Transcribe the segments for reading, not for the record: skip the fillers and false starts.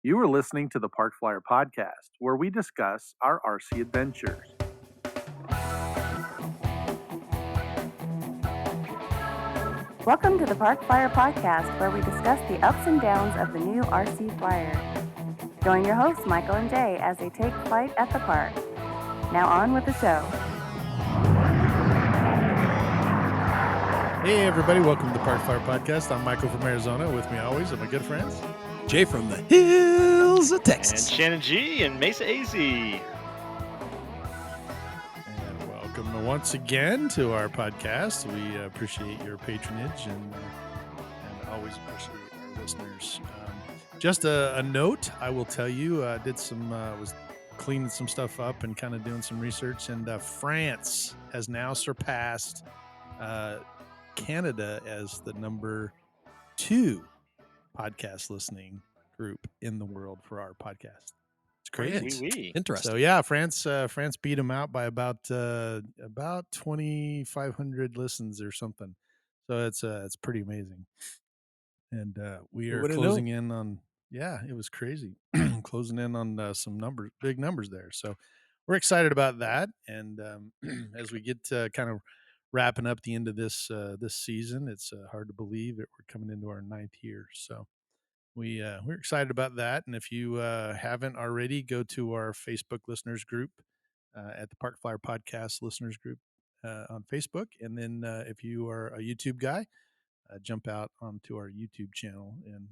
You are listening to the Park Flyer Podcast, where we discuss our RC adventures. Welcome to the Park Flyer Podcast, where we discuss the ups and downs of the new RC Flyer. Join your hosts, Michael and Jay, as they take flight at the park. Now on with the show. Hey everybody, welcome to the Park Flyer Podcast. I'm Michael from Arizona. With me always are my good friends. Jay from the hills of Texas. And Shannon G and Mesa AZ. And welcome once again to our podcast. We appreciate your patronage and always appreciate our listeners. Just a note, I will tell you, was cleaning some stuff up and kind of doing some research, and France has now surpassed Canada as the number 2 podcast listening group in the world for our podcast. It's crazy. Oui. Interesting. So yeah, France beat them out by about 2,500 listens or something. So it's pretty amazing. And we are closing in on, it was crazy. Closing in on some big numbers there. So we're excited about that. And as we get kind of wrapping up the end of this season, it's hard to believe that we're coming into our 9th year. So we're excited about that. And if you haven't already, go to our Facebook listeners group at the Park Flyer Podcast listeners group on Facebook. And then if you are a YouTube guy, jump out onto our YouTube channel and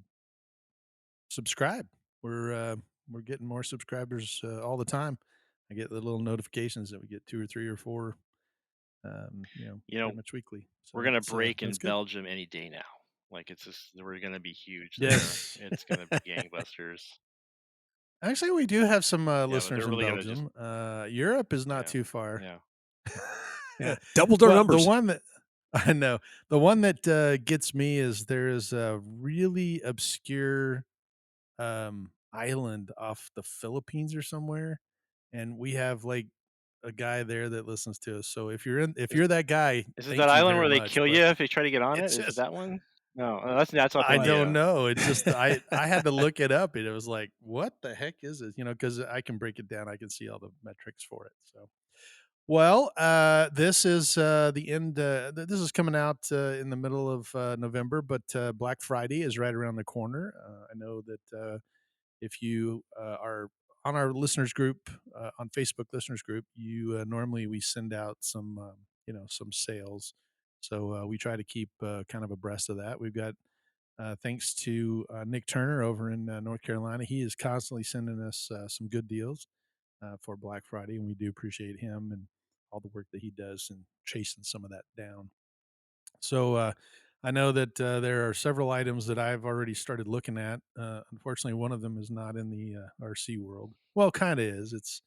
subscribe. We're getting more subscribers all the time. I get the little notifications that we get 2 or 3 or 4, pretty much weekly. So we're gonna break in good. Belgium any day now. Like we're gonna be huge. Yes, there. It's gonna be gangbusters. Actually, we do have some listeners in really Belgium. Europe is not too far. Yeah. Doubled our numbers. The one that I know, the one that gets me is there is a really obscure island off the Philippines or somewhere, and we have like a guy there that listens to us. So if you're that guy, is it that island where they kill you if they try to get on it? Is it that one? No, that's up. I don't know. It's just I had to look it up, and it was like, what the heck is it? Because I can break it down. I can see all the metrics for it. So, well, this is the end. This is coming out in the middle of November, but Black Friday is right around the corner. I know that if you are on our listeners group on Facebook listeners group, you normally we send out some some sales. So we try to keep kind of abreast of that. We've got thanks to Nick Turner over in North Carolina. He is constantly sending us some good deals for Black Friday, and we do appreciate him and all the work that he does in chasing some of that down. So I know that there are several items that I've already started looking at. Unfortunately, one of them is not in the RC world. Well, kind of is. It's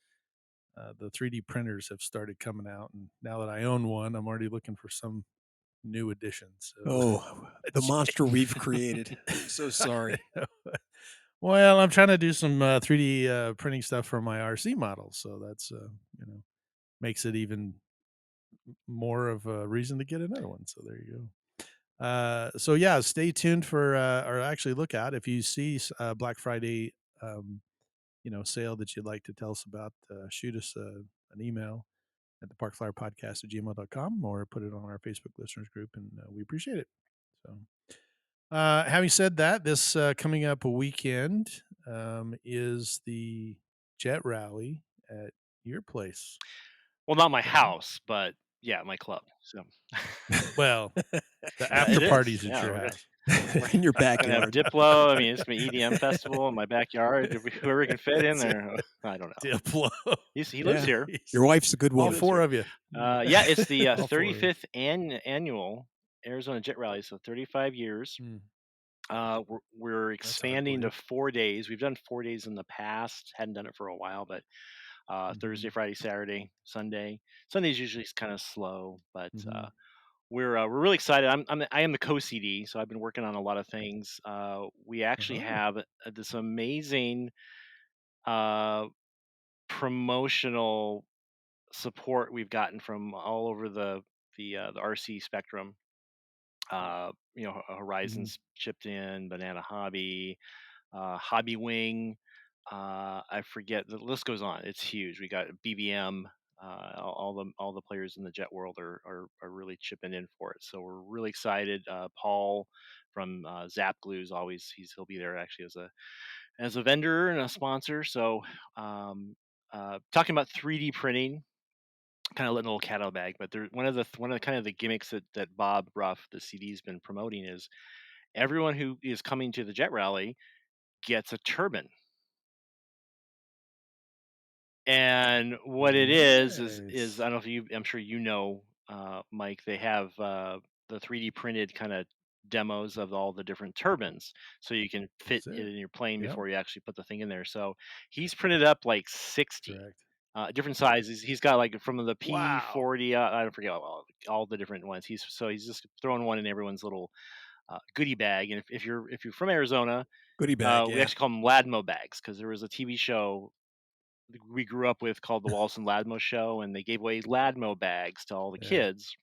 the 3D printers have started coming out, and now that I own one, I'm already looking for some new additions. So, the monster we've created. So sorry. Well, I'm trying to do some 3D printing stuff for my RC models, so that's makes it even more of a reason to get another one. So there you go. So yeah, stay tuned for or actually look out if you see Black Friday sale that you'd like to tell us about. Shoot us an email at the parkflyerpodcast@gmail.com or put it on our Facebook listeners group, and we appreciate it. So having said that, this coming up a weekend is the Jet Rally at your place. Well, not my house, but yeah, my club. So well, the after parties at your house. In your Gonna have backyard. Diplo. I mean, it's gonna be EDM festival in my backyard. Whoever can fit in there. I don't know. Diplo. He lives here. Your wife's a good All woman. 4 of you. Yeah, it's the 35th annual Arizona Jet Rally. So 35 years. We're expanding to 4 days. We've done 4 days in the past. Hadn't done it for a while, but Thursday, Friday, Saturday, Sunday. Sunday's usually kind of slow, but we're really excited. I am the co-CD, so I've been working on a lot of things. We actually have this amazing promotional support we've gotten from all over the RC spectrum. Horizons chipped in, Banana Hobby, Hobby Wing. I forget, the list goes on. It's huge. We got BBM. All the players in the jet world are really chipping in for it. So we're really excited. Paul from Zap Glue is always he'll be there actually as a vendor and a sponsor. So talking about 3D printing, kind of letting a little cat out of the bag, but one of the kind of the gimmicks that Bob Ruff, the CD's been promoting is everyone who is coming to the jet rally gets a turbine. And what it is I don't know if I'm sure you know, Mike, they have the 3D printed kind of demos of all the different turbines so you can fit That's it it. in your plane Yep. before you actually put the thing in there. So he's printed up like 60 Correct. different sizes. He's got like from the Wow. P40, I don't forget all the different ones. He's just throwing one in everyone's little goodie bag. And if you're from Arizona, Goodie bag, we yeah. actually call them Ladmo bags because there was a TV show we grew up with called the Wallace and Ladmo Show, and they gave away Ladmo bags to all the Yeah. kids.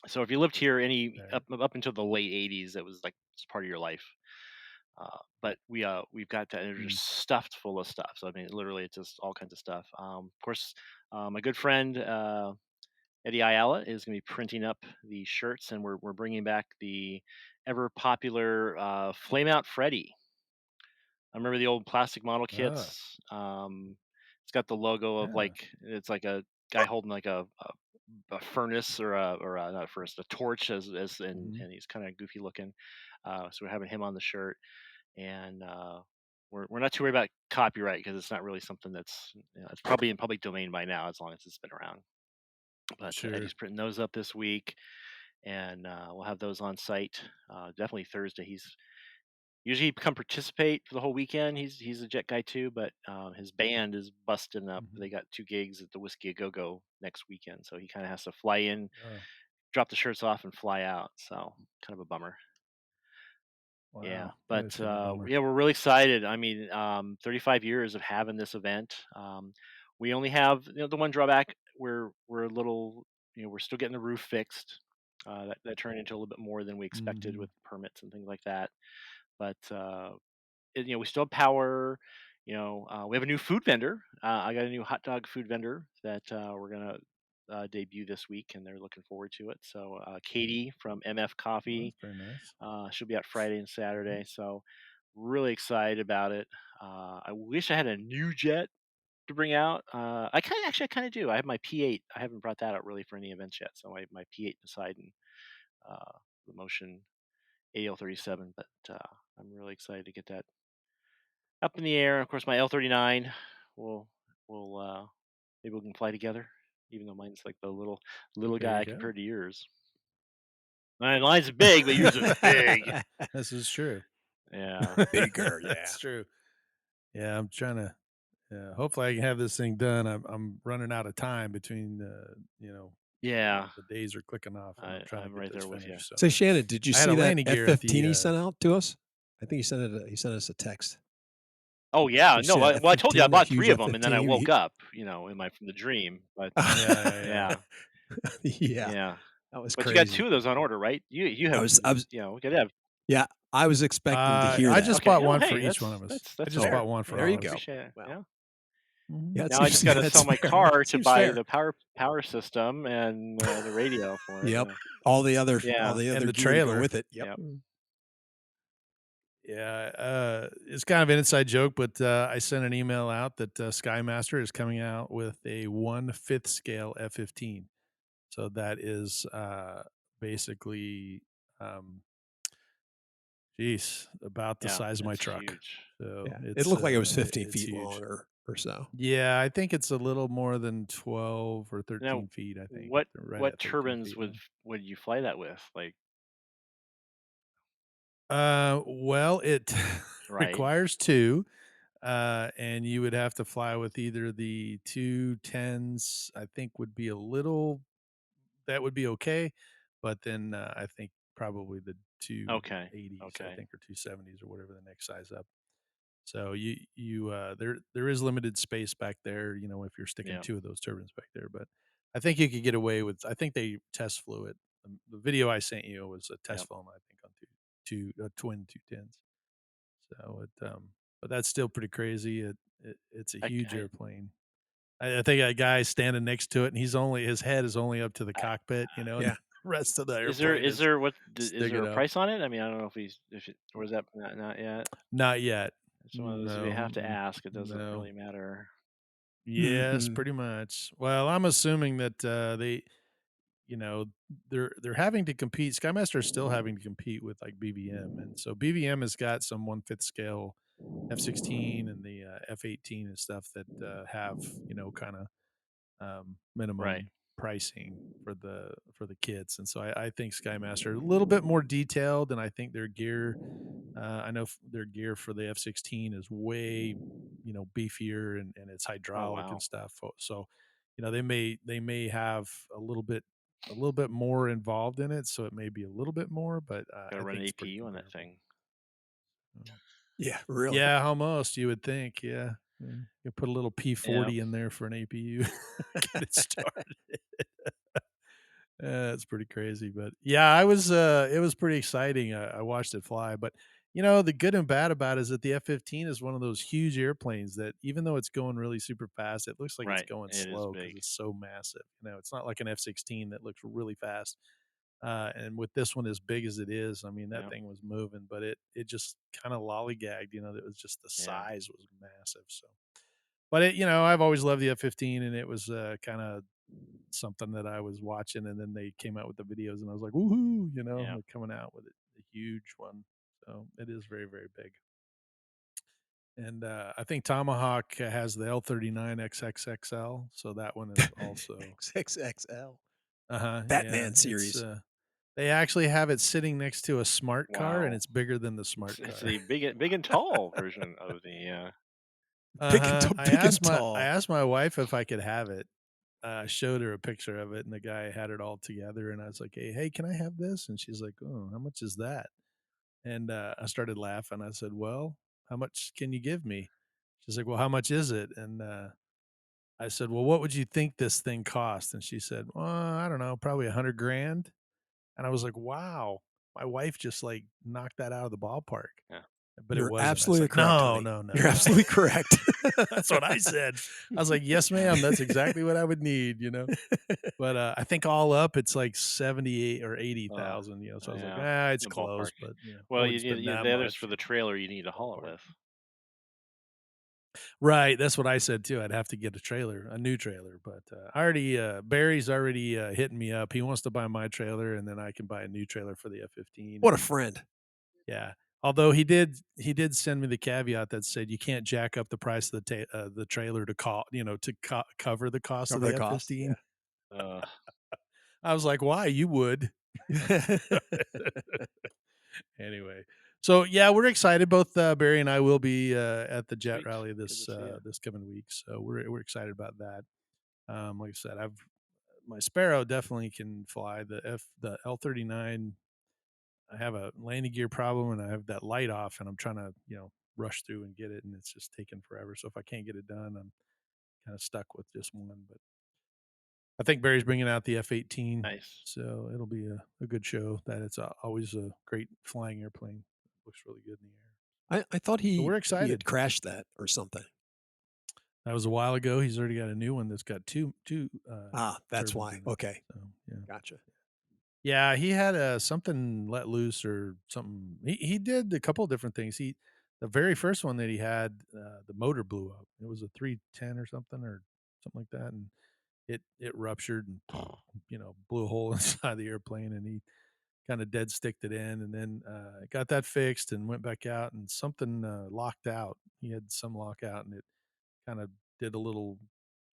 So if you lived here Right. up until the late '80s, that was like it's part of your life. But we've got that. And they're Mm. just stuffed full of stuff. So I mean, literally, it's just all kinds of stuff. Of course, my good friend Eddie Ayala is going to be printing up the shirts, and we're bringing back the ever popular Flame Out Freddy. I remember the old plastic model Ah. kits. It's got the logo of Yeah. like it's like a guy holding like a furnace or not a furnace, a torch Mhm. and he's kind of goofy looking. So we're having him on the shirt, and we're not too worried about copyright because it's not really something that's it's probably in public domain by now as long as it's been around. But Sure. Eddie's printing those up this week, and we'll have those on site. Definitely Thursday. Usually he come participate for the whole weekend. He's a jet guy too, but his band is busting up. Mhm. They got 2 gigs at the Whiskey A Go Go next weekend, so he kind of has to fly in, Oh, drop the shirts off, and fly out. So kind of a bummer. Yeah, wow. That is but kind of a bummer. yeah, we're really excited. I mean, 35 years of having this event. We only have the one drawback. We're a little we're still getting the roof fixed. That turned into a little bit more than we expected Mhm. with permits and things like that. But we still have power. We have a new food vendor. I got a new hot dog food vendor that we're gonna debut this week, and they're looking forward to it. So Katie from MF Well, that's Coffee, very nice. she'll be out Friday and Mhm. Saturday. So really excited about it. I wish I had a new jet to bring out. I kind of do. I have my P8. I haven't brought that out really for any events yet. So my P8 Poseidon, the Motion AL37, but I'm really excited to get that up in the air. Of course, my L39 will will maybe we can fly together, even though mine's like the little There you guy go. compared to yours. Mine's big, but yours is big. This is true. Yeah, Bigger, yeah. That's true. Yeah, I'm trying to hopefully I can have this thing done. I'm running out of time between yeah. the days are clicking off and I'm trying to I'm get right this there with you. finished. So Say, Shannon, did you I had a see that landing gear at F-15 the he sent out to us? I think he sent us a text. Oh yeah, Did you no. see that Well, I told you I F-15, that bought huge 3 of them, and then F-15? I woke up, in my from the dream. But yeah. yeah, Yeah, yeah. that was But you got 2 crazy. of those on order, right? You have, I was we could have. yeah, I was expecting to hear I that. just Okay. bought Oh, one for hey, each one of us. I that's just bought fair. one for There all you I of go. us. appreciate it. Well, Yeah. Mhm. yeah, it Now I seems just got to that's sell my fair. car to Seems buy fair. the power system and the radio for it. Yep. Yeah. All the Yeah. And other the gear to go trailer. with it. Yep. Yep. Yeah, it's kind of an inside joke, but I sent an email out that Skymaster is coming out with a 1/5 scale F-15. So that is basically, um, geez, about the Yeah. size of my That's truck. huge. So Yeah. It looked like it was 15 it's feet huge. long or so. Yeah, I think it's a little more than 12 or Now, 13 feet. I think what they're right what at 13 turbines feet now. would you fly that with? Like, Well, it right? requires two. And you would have to fly with either the 210s, I think would be a little that would be okay, but then, I think probably the Okay. 280s, I Okay. think, or 270s or whatever the next size up. So there is limited space back there, if you're sticking Yeah. 2 of those turbines back there, but I think you could get away with I think they test flew it. The video I sent you was a Yeah. test film, I think, on twin 210s. So but that's still pretty crazy. It's a I, huge I, airplane. I think a guy standing next to it, and his head is only up to the I cockpit, and Yeah. the rest of the is there airplane is is there is there sticking a up. price on it? I mean, I don't know if it or is that not yet. Not yet. It's one of those if you No, have to ask, it doesn't no. really matter. Yes, Mhm. pretty much. Well, I'm assuming that they, you know, they're having to compete. Skymaster is still having to compete with like BVM, and so BVM has got some 1/5 scale F-16 and the F-18 and stuff that have kind of Right. minimum pricing for the kits, and so I think Skymaster a little bit more detailed, and I think their gear. I know their gear for the F-16 is way beefier and it's Oh hydraulic and wow. stuff. So they may have a little bit more involved in it, so it may be a little bit more, but Gotta I run think an it's pretty APU on that comparable. thing. So, Yeah, really. yeah, almost you would think. Yeah, you put a little Yeah. P40 in there for an APU, get it started. It's pretty crazy, but yeah, it was pretty exciting. I watched it fly, but the good and bad about it is that the F-15 is one of those huge airplanes that even though it's going really super fast, it looks like it's Right. going It is slow because big. it's so massive. It's not like an F-16 that looks really fast. And with this one as big as it is, I mean, that Yep. thing was moving, but it just kind of lollygagged. That was just the Yeah. size was massive. So, but I've always loved the F-15, and it was kind of something that I was watching, and then they came out with the videos, and I was like, "Woohoo!" Yeah. Like coming out with it, a huge one. So it is very, very big. And I think Tomahawk has the L39 XXXL, so that one is also. XXXL. Yeah, Batman series. they actually have it sitting next to a smart car, and Wow. it's bigger than the smart It's car. the big and tall version of the Big and I tall. asked my wife if I could have it. Showed her a picture of it, and the guy had it all together, and I was like, hey, can I have this? And she's like, oh, how much is that? And I started laughing. I said, well, how much can you give me? She's like, well, how much is it? And I said, well, what would you think this thing cost? And she said, well, I don't know, probably 100 grand. And I was like, wow, my wife just like knocked that out of the ballpark, yeah. but it You're wasn't. I absolutely said, correct, no, honey. no, no, You're no. absolutely correct. That's what I said. I was like, yes, ma'am, that's exactly what I would need. But I think all up, it's like 78 or Uh, 80,000. So I was like, yeah. it's In the close, ballpark. but I Well, wouldn't spend that the others much. for the trailer you need to haul it Ballpark. with. Right, that's what I said too. I'd have to get a new trailer. But I already Barry's already hitting me up. He wants to buy my trailer, and then I can buy a new trailer for the F-15. What a And friend. yeah, although he did send me the caveat that said you can't jack up the price of the trailer to cover the cost of Cover the the cost. F-15. Yeah. Uh, I was like, why? You would. Anyway, so yeah, we're excited. Both Barry and I will be at the Jet Sweet. Rally Good to this see you. this coming week, so we're excited about that. Like I said, I've my Sparrow definitely can fly the L39. I have a landing gear problem, and I have that light off, and I'm trying to rush through and get it, and it's just taking forever. So if I can't get it done, I'm kind of stuck with just one. But I think Barry's bringing out the F-18, Nice. so it'll be a good show. That it's always a great flying airplane. Looks really good in the air. I thought So we're he had excited. crashed that or something. That was a while ago. He's already got a new one that's got two That's turbines why. in it. Okay. So yeah, Gotcha. yeah. He had something let loose or something. He did a couple of different things. The very first one that he had, the motor blew up. It was a 310 or something like that, and it ruptured and blew a hole inside the airplane, and he kind of dead sticked it in, and then got that fixed and went back out, and something locked out. He had some lockout, and it kind of did a little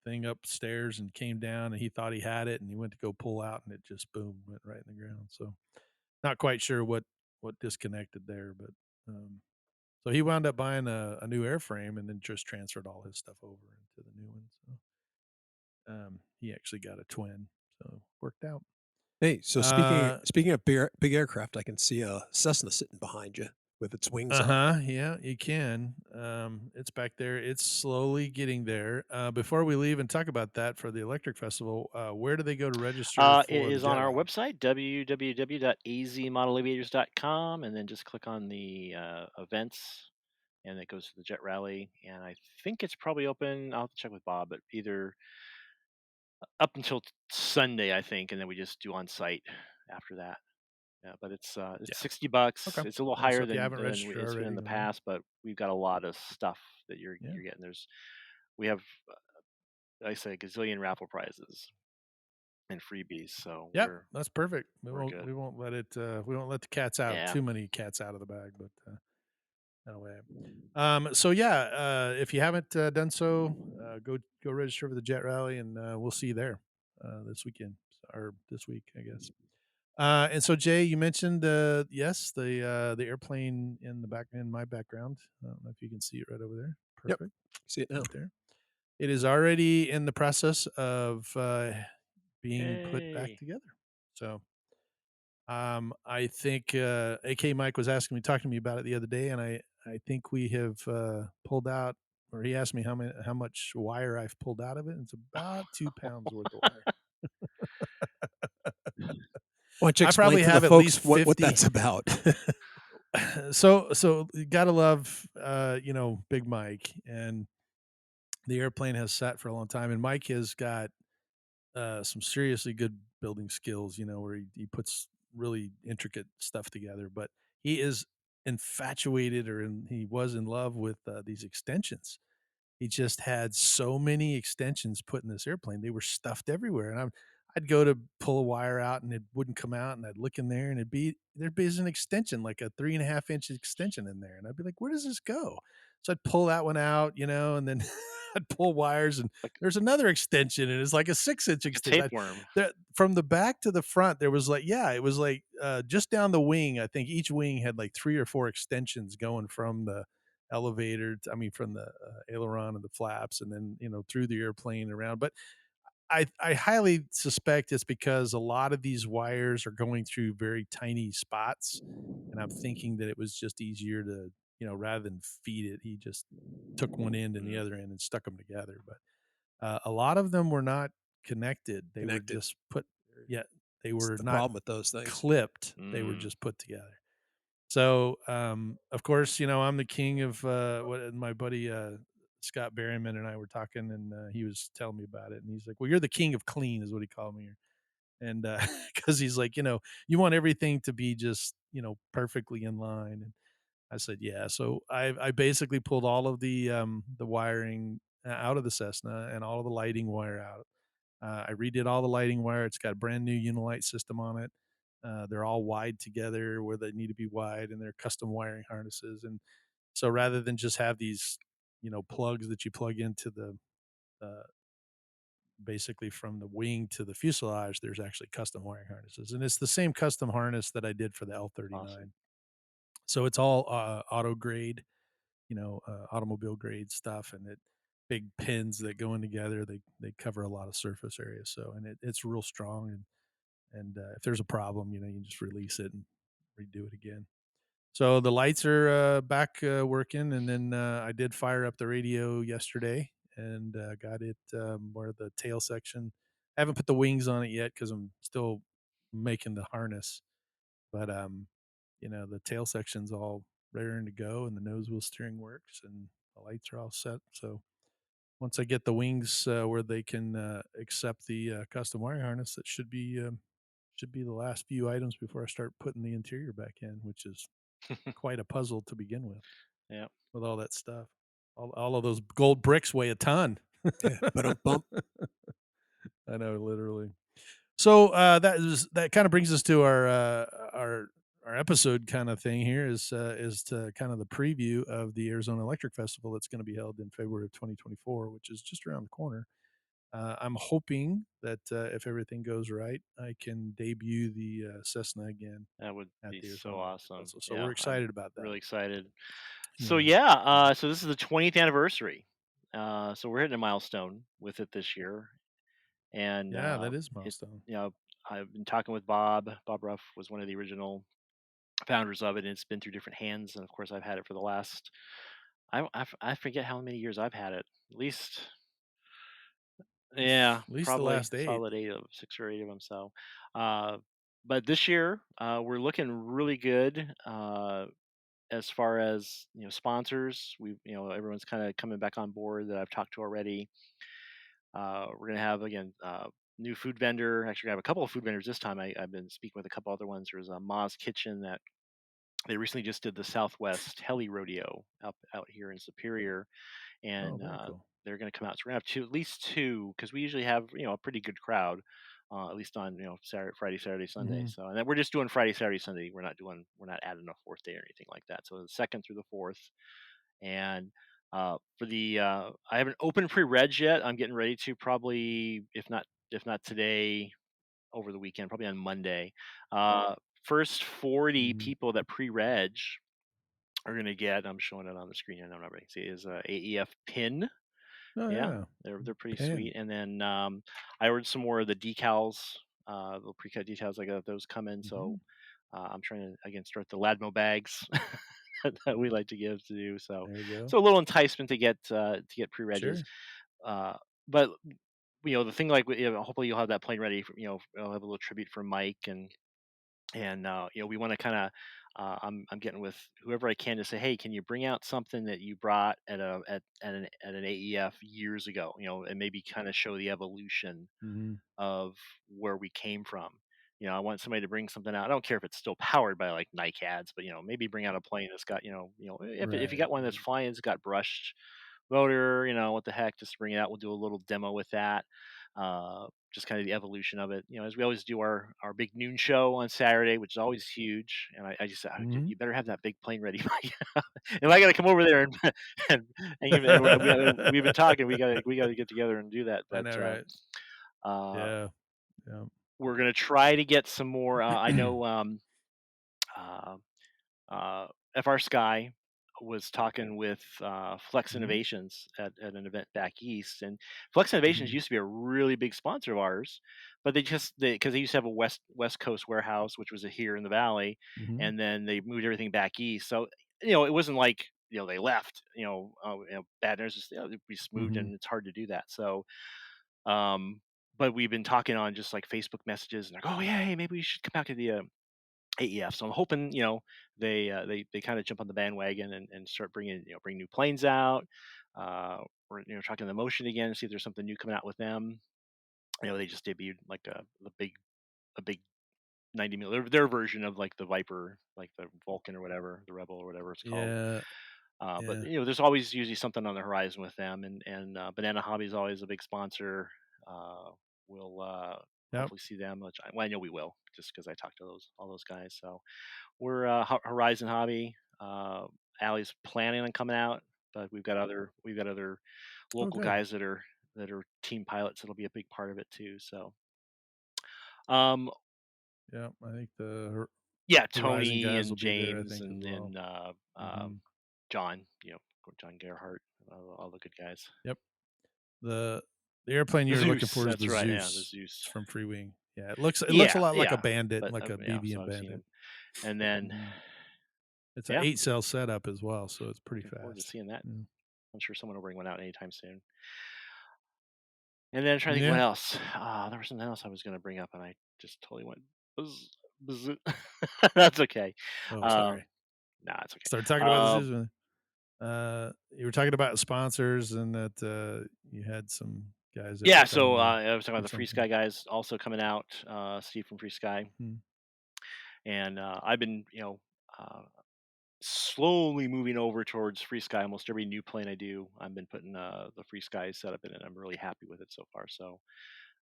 thing upstairs and came down, and he thought he had it, and he went to go pull out, and it just boom went right in the ground. So not quite sure what disconnected there, but so he wound up buying a new airframe and then just transferred all his stuff over into the new one. So he actually got a twin, so worked out. Hey, so Uh speaking of big aircraft, I can see a Cessna sitting behind you with its wings up. Uh-huh, yeah, you can. It's back there. It's slowly getting there. Before we leave and talk about that for the Electric Festival, where do they go to register It for the is on jet our rally? website, www.azmodelaviators.com, and then just click on the events and it goes to the jet rally. And I think it's probably open. I'll have to check with Bob, but either up until Sunday, I think, and then we just do on site after that. Yeah, but it's Yeah. $60. Okay. It's a little Yeah, so higher if you than haven't registered it's been in already, the go ahead. past, but we've got a lot of stuff that Yeah. you're getting. We have, like I say, a gazillion raffle prizes and freebies, so Yep, that's perfect. we're good. We won't let it we won't let the cats out, Yeah. too many cats out of the bag, but that way. So yeah, if you haven't done so, go register for the jet rally, and we'll see you there this weekend or this week, I guess. And so Jay, you mentioned yes, the airplane in my background. I don't know if you can see it right over there. Yep. Perfect, See it now. right there. It is already in the process of being put back Yay. together. So I think AK Mike was talking to me about it the other day, and I think we have pulled out, or he asked me how much wire I've pulled out of it. And it's about 2 pounds worth of wire. Why don't you I explain probably to the have at least folks what 50. that's about? So you gotta love Big Mike, and the airplane has sat for a long time, and Mike has got some seriously good building skills, where he puts really intricate stuff together. But he is infatuated, he was in love with these extensions. He just had so many extensions put in this airplane. They were stuffed everywhere. And I'd go to pull a wire out and it wouldn't come out. And I'd look in there and there'd be an extension, like a 3.5 inch extension in there. And I'd be like, where does this go? So I'd pull that one out, and then I'd pull wires and Like there's another extension and it's like a 6 inch a extension. tapeworm. From the back to the front, there was it was like just down the wing. I think each wing had like 3 or 4 extensions going from the elevator, from the aileron and the flaps, and then through the airplane around. But I highly suspect it's because a lot of these wires are going through very tiny spots, and I'm thinking that it was just easier to rather than feed it, he just took one end and the other end and stuck them together. But a lot of them were not connected; they were Connected. just put. Yeah, they That's were the not problem with those things. clipped; they were Mm. just put together. So, of course, I'm the king of what my buddy Scott Berryman and I were talking, and he was telling me about it, and he's like, "Well, you're the king of clean," is what he called me, and because he's like, you want everything to be just perfectly in line, and I said, "Yeah." So I basically pulled all of the wiring out of the Cessna and all of the lighting wire out. I redid all the lighting wire. It's got a brand new Unilight system on it. They're all wide together where they need to be wide, and they're custom wiring harnesses. And so rather than just have these, plugs that you plug into uh, basically from the wing to the fuselage, there's actually custom wiring harnesses, and it's the same custom harness that I did for the Awesome. L-39. So it's all auto grade, automobile grade stuff, and big pins that go in together. They cover a lot of surface area, so and it's real strong. And if there's a problem, you can just release it and redo it again. So the lights are back working, and then I did fire up the radio yesterday and got it where the tail section. I haven't put the wings on it yet because I'm still making the harness, but the tail section's all raring to go, and the nose wheel steering works, and the lights are all set. So once I get the wings where they can accept the custom wiring harness, that should be the last few items before I start putting the interior back in, which is quite a puzzle to begin Yeah. with all that stuff. All of those gold bricks weigh a ton. Yeah, but bump. I know, literally. So that kind of brings us to our episode kind of thing here is to kind of the preview of the Arizona Electric Festival that's going to be held in February of 2024, which is just around the corner. I'm hoping that if everything goes right, I can debut the Cessna again That would at be the so Arizona Electric awesome. Festival. So Yeah, we're I'm excited about that. really excited. So Yeah. yeah, Yeah. so this is the 20th anniversary. So we're hitting a milestone with it this year, and Yeah, that is milestone. I've been talking with Bob. Bob Ruff was one of the original founders of it, and it's been through different hands. And of course, I've had it for the last I forget how many years I've had it. At least, yeah, At least the probably last 8. solid 6 or 8 of them. So, uh, but this year we're looking really good. as far as sponsors, everyone's kind of coming back on board that I've talked to already. We're gonna have again new food vendor. Actually, I have a couple of food vendors this time. I've been speaking with a couple other ones. There's a Ma's Kitchen that they recently just did the Southwest Heli Rodeo out here in Superior, Oh, and very cool. they're going to come out. So we're going to have at least two, because we usually have a pretty good crowd, at least on Saturday, Friday, Saturday, Sunday. Mhm. So and then we're just doing Friday, Saturday, Sunday. We're not adding a fourth day or anything like that. So the second through the fourth, and for the I haven't opened pre-reg yet. I'm getting ready to, probably, if not today, over the weekend, probably on Monday. First 40 Mhm. people that pre-reg are going to get, I'm showing it on the screen here, I don't know if I can see, is a AEF pin. Oh, Yeah, yeah. they're pretty Pen. sweet. And then I ordered some more of the decals, the pre-cut decals. I got those coming. So Mhm. I'm trying to again start the Ladmo bags that we like to give to do. So There you go. so a little enticement to get pre-regs. Sure. But the thing, like, hopefully you'll have that plane ready. I'll have a little tribute for Mike, and we want to kind of, I'm getting with whoever I can to say, hey, can you bring out something that you brought at an AEF years ago, and maybe kind of show the evolution Mhm. of where we came from. I want somebody to bring something out. I don't care if it's still powered by like Nike ads, but maybe bring out a plane that's got, if you Right. got one that's flying, it's got brushed motor, what the heck, just bring it out. We'll do a little demo with that. Just kind of the evolution of it, as we always do our big noon show on Saturday, which is always huge. And I just said, "Oh, dude, Mhm. you better have that big plane ready." And I got to come over there we've been talking. We got to get together and do that. I But know, right? uh, Yeah. Yeah. we're gonna try to get some more. I know uh, uh, FR Sky was talking with Flex Mhm. Innovations at an event back east, and Flex Innovations Mhm. used to be a really big sponsor of ours, but because they used to have a West Coast warehouse, which was here in the Valley, Mhm. and then they moved everything back east. So it wasn't like they left. Bad news is we just moved, Mhm. and it's hard to do that. So um, but we've been talking on just like Facebook messages, and like, oh yeah, hey, maybe we should come out to the AEF. So I'm hoping they kind of jump on the bandwagon and start bring new planes out. We're talking the motion again, see if there's something new coming out with them. They just debuted like a big 90 mil their version of like the Viper, like the Vulcan or whatever, the Rebel or whatever it's called. Yeah. But Yeah. there's always usually something on the horizon with them, and Banana Hobby is always a big sponsor. Uh, we'll Yep. hopefully see them, which I know we will, just because I talked to all those guys. So we're Horizon Hobby. Allie's planning on coming out, but we've got other Oh, local good. guys that are team pilots that'll be a big part of it too. So um, Yeah. I think the yeah, Horizon Tony guys will and be there, I James think, as well. and Mhm. John, John Gerhardt, all the good guys. Yep. The the airplane The you're looking Zeus, for is that's the right. Yeah, the Zeus. It's Zeus. from Free Wing. Yeah, it looks a Yeah, lot like a yeah. Bandit, But like a yeah, so BB-M I've seen Bandit. him, and then Mhm. It's a yeah, 8-cell setup as well, so it's pretty looking forward to fast. seeing that. Mm. I'm sure someone will bring one out anytime soon. And then I'm trying to think what Yeah. else. There was something else I was going to bring up, and I just totally went. Buzz, buzz. That's okay. Oh, Um, sorry. nah, it's okay. Start talking about the Um, Zeus. You were talking about sponsors and that, you had some guys that were yeah, so coming to I was talking about do the Free something. Sky guys also coming out. Steve from Free Sky, Mhm. and I've been uh, slowly moving over towards Free Sky. Almost every new plane I do, I've been putting the Free Sky setup in it. I'm really happy with it so far. So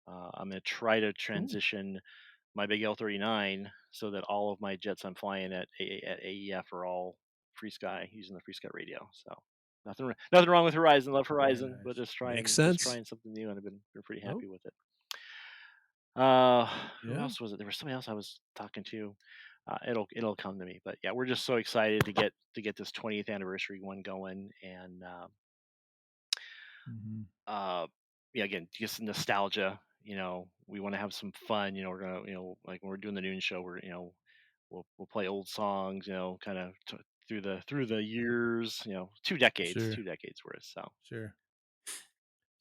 I'm going to try to Cool. transition my big L39 so that all of my jets I'm flying at AEF are all Free Sky using the Free Sky radio. So nothing wrong with Horizon. Love Very Horizon, but nice. just Makes trying just sense. trying something new, and I've been pretty Oh, happy with it. Uh, who yeah. else was it? There was somebody else I was talking to. It'll come to me, but yeah, we're just so excited to get this 20th anniversary one going, and Mhm. uh, yeah, again, just nostalgia. We want to have some fun. We're gonna, like when we're doing the noon show, we'll play old songs. Kind of through the years. Two decades, Sure. 2 decades worth. So Sure.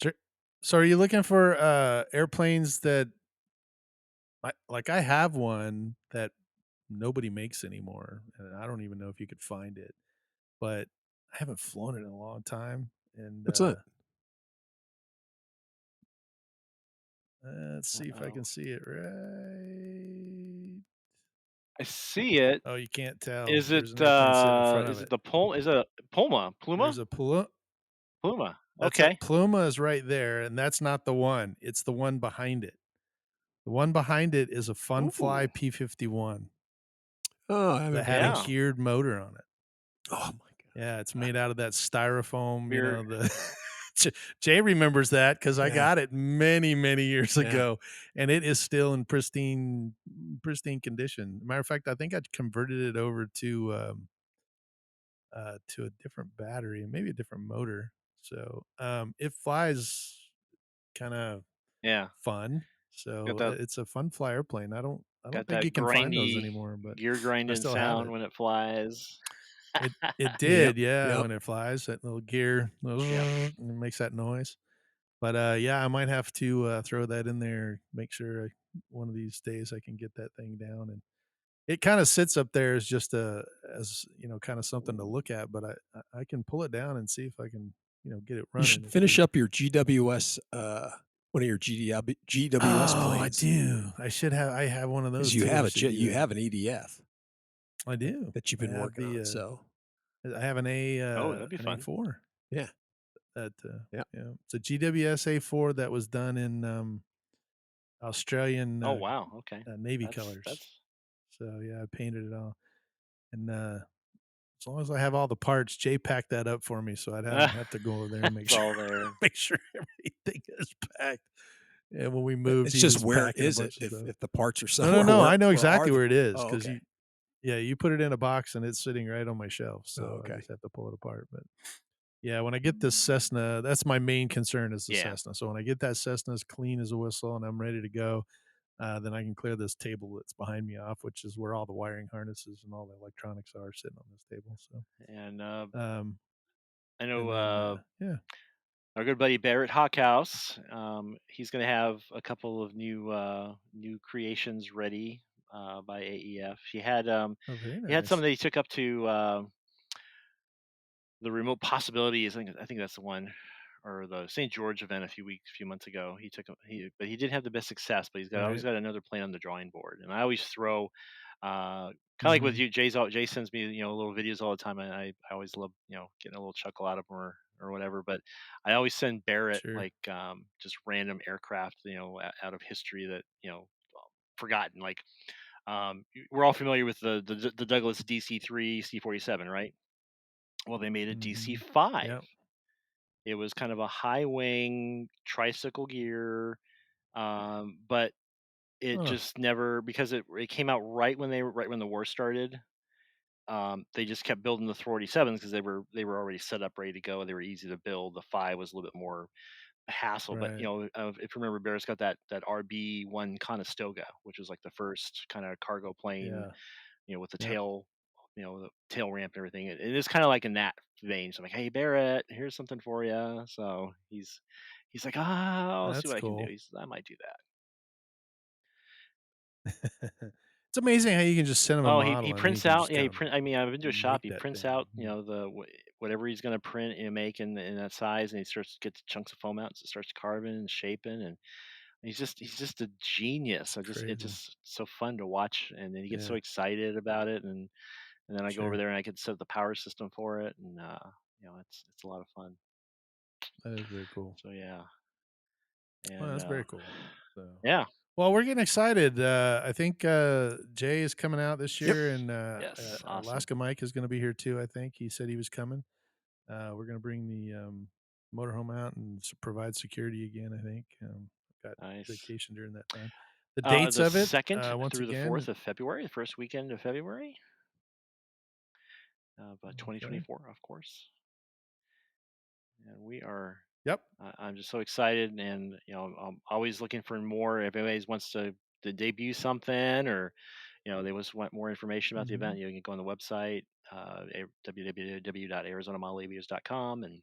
Sure. So are you looking for, airplanes that like I have one that nobody makes anymore, and I don't even know if you could find it. But I haven't flown it in a long time, and What's that? let's see if I can Uh-oh. see it right. I see it. Oh, you can't tell. Is it There's an airplane sitting in front of it. the Is it a Puma? There's Pluma? a Pula. Pluma. That's a Okay. Pluma is right there, and that's not the one. It's the one behind it. The one behind it is a Fun Fly Ooh. P-51 Oh, I that haven't had heard a of Yeah. it. geared motor on it. Oh my Yeah, it's made out of that styrofoam, We're the Jay remembers that because I Yeah. got it many, many years Yeah. ago, and it is still in pristine condition. Matter of fact, I think I converted it over to a different battery and maybe a different motor. So, it flies kinda yeah. fun. Got So, that it's a fun fly airplane. I don't got think you that can find those grindy anymore, but gear I grinding still have sound it. when it flies. It Yep. did, yeah, Yep. when it flies, that little gear, Yep. and it makes that noise. But, yeah, I might have to, throw that in there, make sure one of these days I can get that thing down, and it kinda sits up there as just kinda something to look at, but I can pull it down and see if I can, get it You running should if finish we. up your GWS, one of your GWS Oh, I planes do. I have one of because those you too. I have a should do you that. have an EDF I do. that you've I been have working the, on. So I have Oh, that'd be an fun. A4 yeah, that, yeah. it's a GWS A4 that was done in, Australian, Oh wow. Okay. Navy That's colors. So, yeah, I painted it all, and, as long as I have all the parts, Jay packed that up for me, so I don't have to go over there and make it's sure all there. make sure everything is packed. And when we moved, It's he just was where packing a is it? bunch of stuff. If the parts are No, no, somewhere, no, I know where are exactly they? where it is Oh, because okay. you put it in a box and it's sitting right on my shelf, Oh, so I okay. just have to pull it apart, but yeah, when I get this Cessna, that's my main concern is the Yeah. Cessna. So when I get that Cessna as clean as a whistle and I'm ready to go, then I can clear this table that's behind me off, which is where all the wiring harnesses and all the electronics are sitting on this table. So, And um, I know and then yeah, our good buddy Barrett Hockhouse. He's going to have a couple of new creations ready by AEF. oh, very He had some nice. that he took up to the remote possibilities. I think that's the one, or the St. George event a few months ago. But he didn't have the best success. But he's got always Right. got another plan on the drawing board. And I always throw, kind of like with Mhm. you, Jay sends me little videos all the time, and I always love getting a little chuckle out of them or whatever. But I always send Barrett Sure. like just random aircraft out of history that forgotten. Like we're all familiar with the Douglas DC-3 C-47, right? Well, they made a Mhm. DC-5. Yep. It was kind of a high wing tricycle gear, but it Huh. just never, because it came out right when the war started. They just kept building the 487s because they were already set up ready to go. They were easy to build. The 5 was a little bit more hassle, but Right. if you remember, Barrett's got that RB-1 Conestoga, which was like the first kind of cargo plane, Yeah. with the Yep. tail, the tail ramp and everything. It is kind of like in that vein. So I'm like, hey Barrett, here's something for you. So he's like, I'll see That's what I can do. cool. He says, I might do that. It's amazing how you can just send him a Oh, he model and he prints can out. just Yeah, he kind of print. I mean, I've been to a shop. make He that prints thing. out, whatever he's going to print and make in that size, and he starts to get chunks of foam out, and starts carving and shaping, and he's just a genius. It's Crazy. just so fun to watch, and then he gets so Yeah. excited about it, and then I go over Sure. there and I can set up the power system for it, and it's a lot of fun. That is very cool. So yeah, Well, and that's very cool. So, yeah, well, we're getting excited. I think Jay is coming out this Yep. year, and yes, awesome, Alaska Mike is going to be here too. I think he said he was coming. We're going to bring the motorhome out and provide security again. I think got nice. vacation during that time. The dates The of it, second once through the fourth again. of February, the first weekend of February of Okay. 2024, of course, and we are. Yep. I'm just so excited, and I'm always looking for more. If anybody wants to debut something, or they just want more information about the Hmm. event, you can go on the website, www.arizonamodelabs.com, and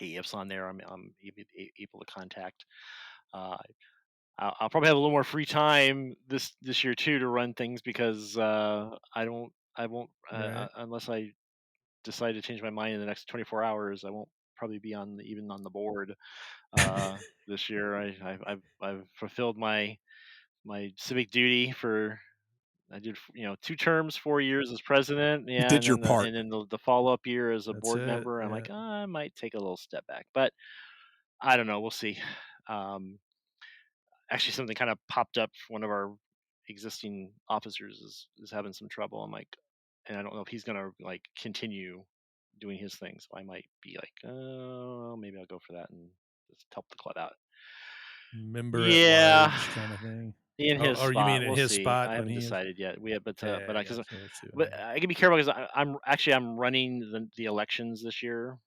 AEF's on there. I'm able to contact. Uh, I'll probably have a little more free time this year too to run things because I won't Right. unless I decide to change my mind in the next 24 hours. I won't probably be even on the board this year. I've fulfilled my civic duty for. I did 2 terms, 4 years as president, You yeah, did and your then part. the follow up year as a That's board it. member. I'm Yeah. like, I might take a little step back, but I don't know. We'll see. Um, Actually, something kind of popped up. One of our existing officers is having some trouble. I'm like, and I don't know if he's gonna like continue doing his thing. So I might be like, oh, maybe I'll go for that and just help the club out. Member at Yeah, large kind of thing. in his Or you mean spot, in we'll his see. spot I when haven't he is? decided yet. Yeah, I Because gotcha. Let's see what but I mean. I can be careful because I'm running the elections this year.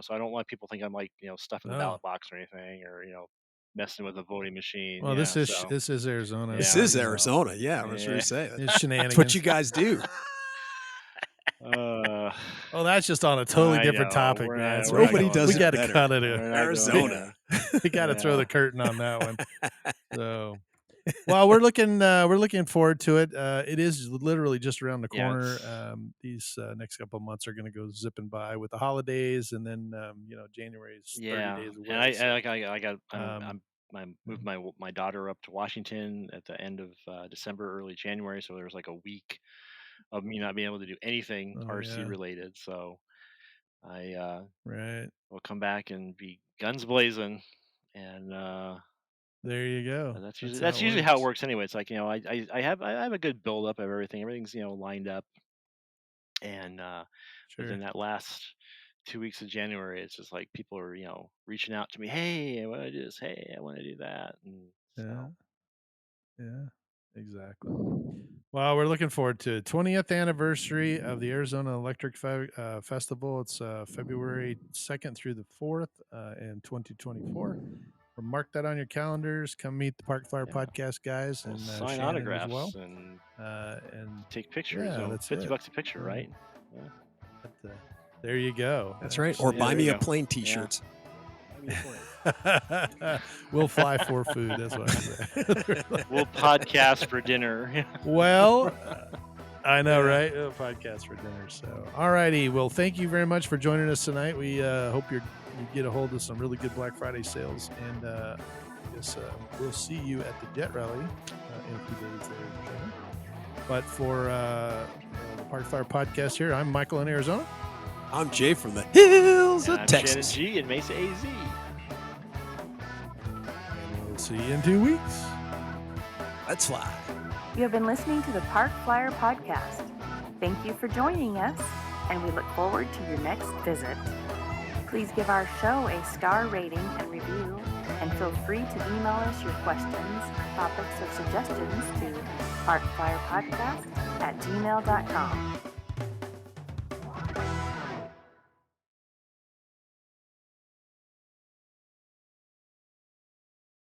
So I don't want people think I'm like stuffing the Oh, ballot box or anything, or messing with the voting machine. well, Yeah, so this is Arizona, This yeah, so is you know Arizona. Yeah, I was going yeah. to say it's that's what you shenanigans. guys do. Uh, Oh, that's just on a totally I different know topic, man. So we're not Nobody going we does there. it got to better. cut it. We're not going Arizona. there. We got to throw Yeah. the curtain on that one. So, well, we're looking forward to it. It is literally just around the Yeah, corner. it's- These next couple of months are going to go zipping by with the holidays, and then January's 30 yeah, days and away. So, I got um, I moved my daughter up to Washington at the end of December, early January, so there was like a week of me not being able to do anything oh RC yeah, related. So I right will come back and be guns blazing, and there you go. that's usually how it works anyway. It's like I have a good build up of everything. Everything's lined up, and but then Sure. that last 2 weeks of January, it's just like people are reaching out to me. Hey, I want to do this. Hey, I want to do that. And Yeah, so yeah, exactly. Well, we're looking forward to 20th anniversary of the Arizona Electric Festival. It's February 2nd through the 4th in 2024. Mark that on your calendars. Come meet the Park Flyer yeah, Podcast guys we'll and sign Shannon as well. autographs and And take pictures. yeah, that's it. $50 a picture, right? Yeah. But, there you go. That's right. Or Yeah, buy there me you a go. plane Yeah. T-shirts. We'll fly for food. That's what I say. We'll podcast for dinner. Well, I know, right? A podcast for dinner. So, all righty. Well, thank you very much for joining us tonight. We hope you get a hold of some really good Black Friday sales, and I guess we'll see you at the Jet Rally in a few days there. Shannon. But for the Park Fire Podcast here, I'm Michael in Arizona. I'm Jay from the hills And of I'm Texas. Shannon G in Mesa, AZ. And we'll see you in 2 weeks. Let's fly. You have been listening to the Park Flyer Podcast. Thank you for joining us, and we look forward to your next visit. Please give our show a star rating and review, and feel free to email us your questions, topics, or suggestions to parkflyerpodcast@gmail.com.